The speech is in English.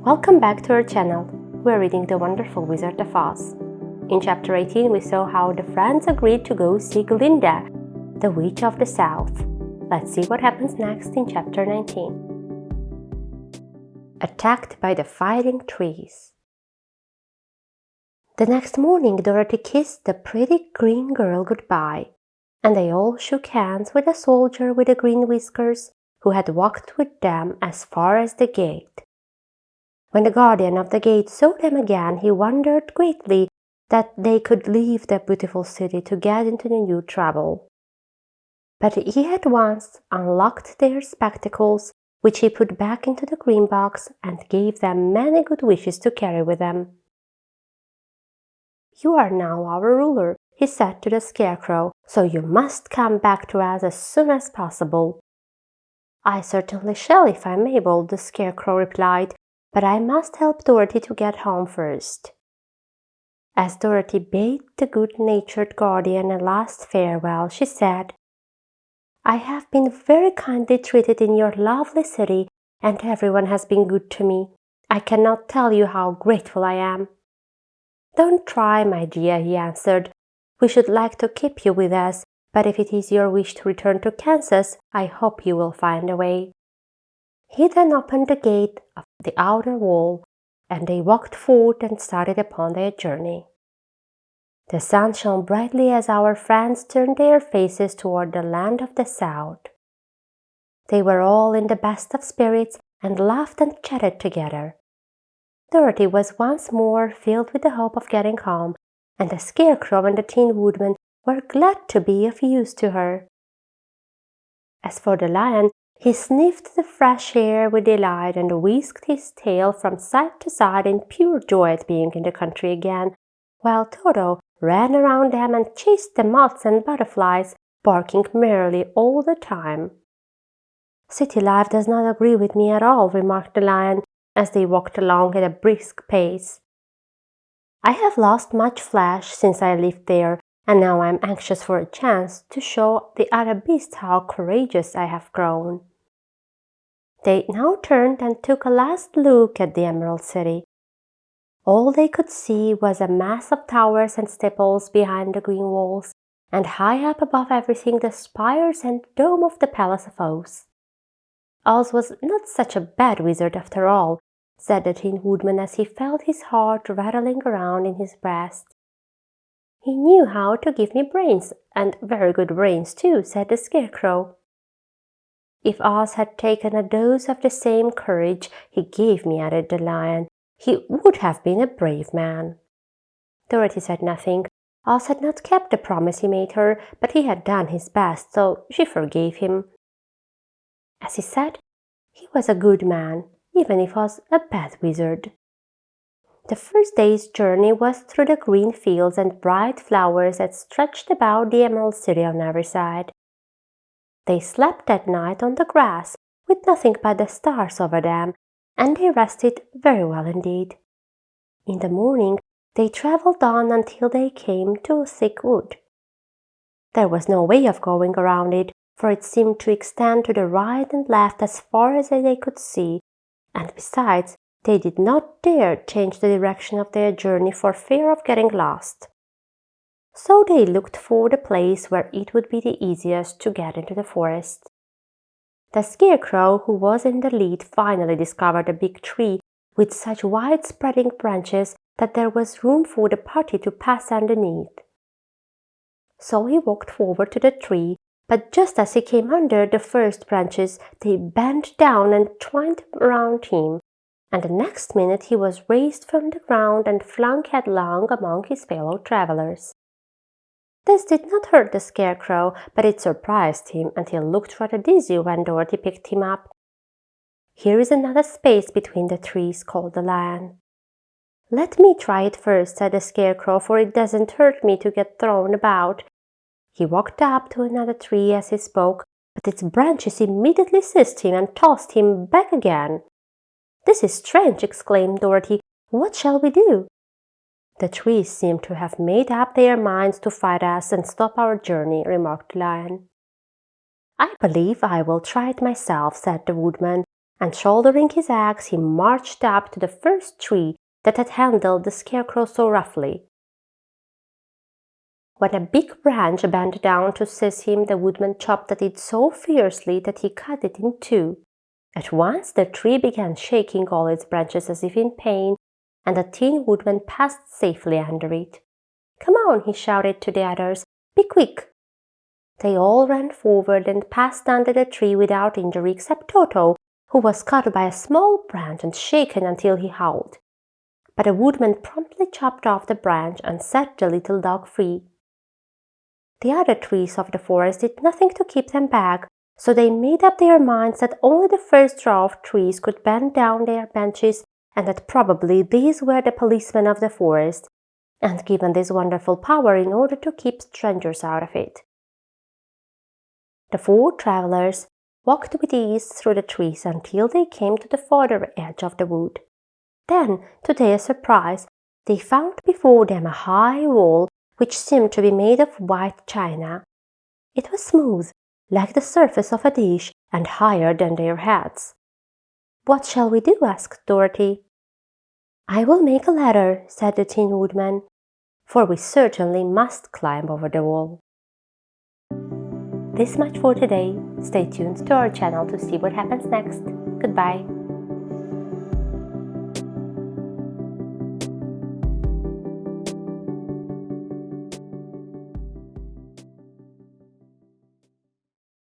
Welcome back to our channel. We're reading The Wonderful Wizard of Oz. In chapter 18, we saw how the friends agreed to go see Glinda, the Witch of the South. Let's see what happens next in chapter 19. Attacked by the Fighting Trees. The next morning, Dorothy kissed the pretty green girl goodbye, and they all shook hands with the soldier with the green whiskers who had walked with them as far as the gate. When the guardian of the gate saw them again, he wondered greatly that they could leave the beautiful city to get into the new trouble. But he at once unlocked their spectacles, which he put back into the green box, and gave them many good wishes to carry with them. "You are now our ruler," he said to the Scarecrow, "so you must come back to us as soon as possible." "I certainly shall if I'm able," the Scarecrow replied, "but I must help Dorothy to get home first." As Dorothy bade the good-natured guardian a last farewell, she said, "I have been very kindly treated in your lovely city, and everyone has been good to me. I cannot tell you how grateful I am." "Don't try, my dear," he answered. "We should like to keep you with us, but if it is your wish to return to Kansas, I hope you will find a way." He then opened the gate of the outer wall, and they walked forth and started upon their journey. The sun shone brightly as our friends turned their faces toward the land of the South. They were all in the best of spirits and laughed and chatted together. Dorothy was once more filled with the hope of getting home, and the Scarecrow and the Tin Woodman were glad to be of use to her. As for the lion, he sniffed the fresh air with delight and whisked his tail from side to side in pure joy at being in the country again, while Toto ran around them and chased the moths and butterflies, barking merrily all the time. "City life does not agree with me at all," remarked the lion, as they walked along at a brisk pace. "I have lost much flesh since I lived there, and now I am anxious for a chance to show the other beasts how courageous I have grown." They now turned and took a last look at the Emerald City. All they could see was a mass of towers and steeples behind the green walls, and high up above everything the spires and dome of the Palace of Oz. "Oz was not such a bad wizard after all," said the Tin Woodman as he felt his heart rattling around in his breast. "He knew how to give me brains, and very good brains too," said the Scarecrow. "If Oz had taken a dose of the same courage he gave me," added the lion, "he would have been a brave man." Dorothy said nothing. Oz had not kept the promise he made her, but he had done his best, so she forgave him. As he said, he was a good man, even if he was a bad wizard. The first day's journey was through the green fields and bright flowers that stretched about the Emerald City on every side. They slept that night on the grass, with nothing but the stars over them, and they rested very well indeed. In the morning, they traveled on until they came to a thick wood. There was no way of going around it, for it seemed to extend to the right and left as far as they could see, and besides, they did not dare change the direction of their journey for fear of getting lost. So they looked for the place where it would be the easiest to get into the forest. The Scarecrow, who was in the lead, finally discovered a big tree with such wide-spreading branches that there was room for the party to pass underneath. So he walked forward to the tree, but just as he came under the first branches, they bent down and twined around him, and the next minute he was raised from the ground and flung headlong among his fellow travelers. This did not hurt the Scarecrow, but it surprised him, and he looked rather dizzy when Dorothy picked him up. "Here is another space between the trees," called the lion. "Let me try it first," said the Scarecrow, "for it doesn't hurt me to get thrown about." He walked up to another tree as he spoke, but its branches immediately seized him and tossed him back again. "This is strange," exclaimed Dorothy. "What shall we do?" "The trees seem to have made up their minds to fight us and stop our journey," remarked the lion. "I believe I will try it myself," said the Woodman, and shouldering his axe, he marched up to the first tree that had handled the Scarecrow so roughly. When a big branch bent down to seize him, the woodman chopped at it so fiercely that he cut it in two. At once the tree began shaking all its branches as if in pain, and the Tin Woodman passed safely under it. "Come on," he shouted to the others. "Be quick!" They all ran forward and passed under the tree without injury except Toto, who was caught by a small branch and shaken until he howled. But the woodman promptly chopped off the branch and set the little dog free. The other trees of the forest did nothing to keep them back, so they made up their minds that only the first row of trees could bend down their branches, and that probably these were the policemen of the forest, and given this wonderful power in order to keep strangers out of it. The four travelers walked with ease through the trees until they came to the farther edge of the wood. Then, to their surprise, they found before them a high wall which seemed to be made of white china. It was smooth, like the surface of a dish, and higher than their heads. "What shall we do?" asked Dorothy. "I will make a ladder," said the Tin Woodman, "for we certainly must climb over the wall." This much for today. Stay tuned to our channel to see what happens next. Goodbye.